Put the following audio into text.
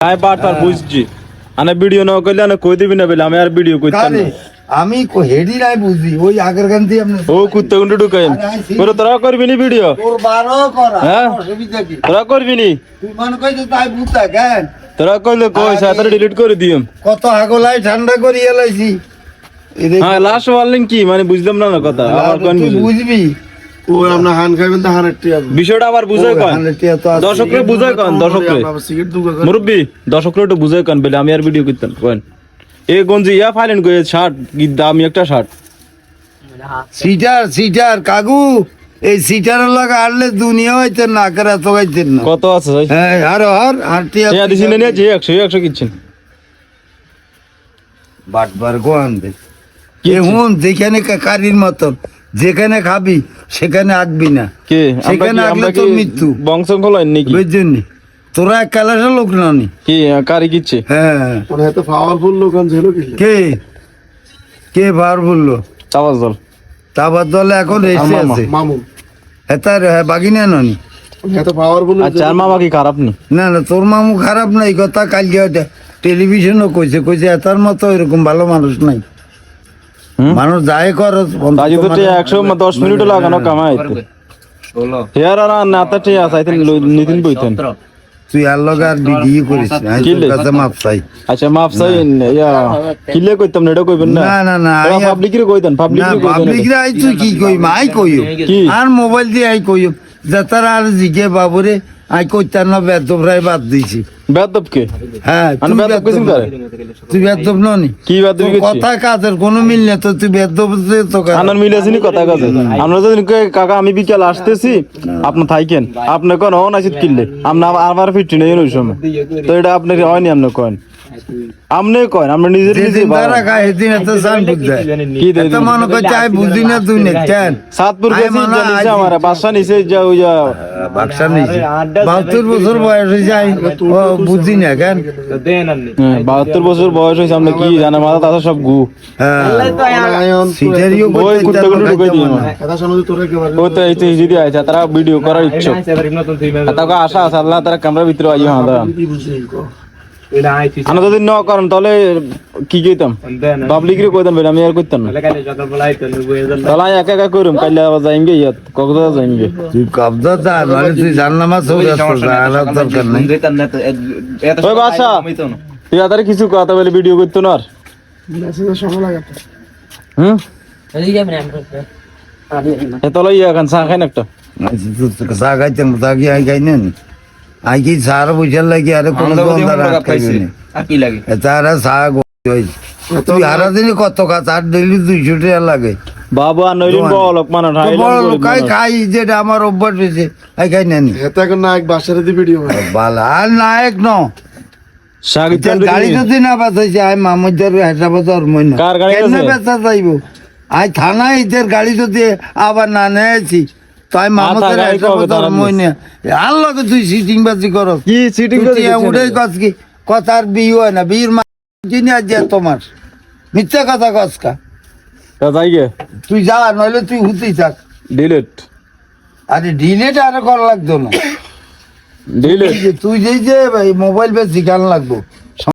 I বারবার বুঝছি আনে ভিডিও না কইলে আনে কই দিবি না বলে আমি আর ভিডিও কইতাম না আমি হেডি নাই বুঝি ওই আগের গান দিয়ে আপনি ও কুত্তে গুন্ডু ঢুকাইম করে তোরা করবি নি ভিডিও তোর বারো করা হ্যাঁ অসুবিধা কি তোরা করবি নি তুই মনে কইছিস তাই বুঝতা কেন তোরা কইলে কই সাথে ডিলিট করে দিম কত আগলাই ঠান্ডা করি এলাইছি হ্যাঁ লাস্ট ওয়ার্নিং কি মানে বুঝলাম না কথা আবার কোন বুঝবি ও আমরা হান খাইবেন তো হানের টিয়া বিষয়টা আবার বুঝাই কোন দর্শকরে বুঝাই কোন দর্শকরে মুরব্বি দর্শকরে একটু বুঝাই কোন বলে আমি আর ভিডিও করতাম কোন এই গঞ্জি ইয়া ফাইলেন কই শার্ট কি দামি একটা শার্ট সিটার কাকু এই সিটারের লাগা আনলে দুনিয়া হইতে না করে তো গাইতেন না কত আছে ভাই হ্যাঁ আর টিয়া ইয়া দিছিন না যে 100 কিচ্ছেন বাটবার গোয়ান দে কে হুন যেখানে কারির মতন যেখানে খাবি সেখানে আঁকবি না কে সেখানে আগলে তোর মৃত্যু বংশ খোলাই নাকি বুঝছেন তোরা এক কালারের লোক নানি কি কারি কিচ্ছে হ্যাঁ ওরা এত পাওয়ারফুল লোক ছিল কি কে বার বললো তাওয়াজল তারপর দলে এখন রেসে আছে মামুন হেতার বাগিনা ননি এত পাওয়ারফুল আচ্ছা আর মামা কি খারাপ নি না তোর মামু খারাপ না এই কথা কালকে টেলিভিশনও কইছে এতার মতো এরকম ভালো মানুষ নাই মানুষ যায় কর কাজে তো 110 মিনিট লাগানো কামাইতে 16 হেয়ার আর নাতা ঠিক আছে আইতেন নিতিন বইতেন তুই আর লগে আর ভিডিও করিস না তোর কাছে মাপ চাই আচ্ছা মাপ চাই ইয়া কিলে কইতাম না এটা কইবেন না না পাবলিকরে কইতেন পাবলিকরে আই তুই কি কইম আই কইও আর মোবাইল দিয়ে আই কইও যাতার আর জিগে বাবুরে আই কইতার না বেদব রায় বাদ দিছি বেদব কে হ্যাঁ আমি বেদব কইছিন করে তুই বেদব ননি কি বেদব কইছিস কথা কাজের কোনো মিল নেই তো তুই বেদব তো আনার মিল আছে নি কথা কাজে আমরা যদি কাকা আমি বিকেল আসতেছি আপনি থাকেন আপনি কোন হন আছিত কিনলে আমরা আবার ফিট নেই ওই সময় তো এটা আপনি হয়নি আপনি কোন আমনে কোন আমরা নিজে তারা গায় দিন এত জান বুঝা কি দে তো মনে কই চাই বুঝি না তুই নে কেন সাতপুর গেছি জানিস আমার বাসা নিচে যা ওই বাক্সা নিচে 72 বছর বয়স হই যায় ও বুঝি না কেন 72 বছর বয়স হইছে আমরা কি জানা মাথা তাতে সব গু হ্যাঁ সিটারিও ওই কুত্তে গুলো ঢুকাই দিই কথা শুনো তোরা কি ও তো এই যদি আইছে তারা ভিডিও করার ইচ্ছুক তাকে আশা আছে আল্লাহ তারা ক্যামেরা ভিতরে আইও হ্যাঁ কি বুঝি কো আমরা যদি ন করেন তাহলে কি কইতাম পাবলিকরে কইতাম বেটা আমি আর কইতাম না তাহলে একা একা করুম কাইলে আবার যাইম গে ইয়াত কক্সবাজার যাইম গে তুই কবজা দা মানে তুই জাননামা সব আর দরকার নাই ওই বাসা তুই আদারে কিছু কথা বলে ভিডিও করতো না আর মেসেজের সময় লাগাতে তাহলে ইয়া কান চা খাইন একটা চা খাইতেন তা কি আই খাই নেন আই কি সার বুঝার লাগি আরে কোন দোকানদার খাইছে কি লাগে তারা চা তুই হারা দিনে কত কাজ আর ডেইলি 200 টাকা লাগে বাবা নইলেন বড় লোক মানে বড় লোক খাই যেটা আমার অভ্যাস হয়েছে আই খাই নেনি হেতা কোন নায়ক বাসারে দি ভিডিও বালা আর নায়ক ন সাগিত গাড়ি যদি না বাঁচাইছে আই মামুদের হেসাবাজার মইনা কার গাড়ি আছে? কেন বেচা যাইব আই থানা ইদের গাড়ি যদি আবার না নেছি তাই মামুদের গাড়ি কবে হেসাবাজার তারা মইনা আর লগে তুই সিটিং বাজি করস কি সিটিং করে উড়ে কস কি কথার বিয়ে হয় না বিয়ের জিনিস আছে তোমার মিথ্যা কথা কসকা তা যাই গে তুই যা নইলে তুই হুতেই থাক ডিলিট আরে ডিলেট আর করা লাগতো না ডিলিট তুই যে মোবাইল বেশি গান লাগবো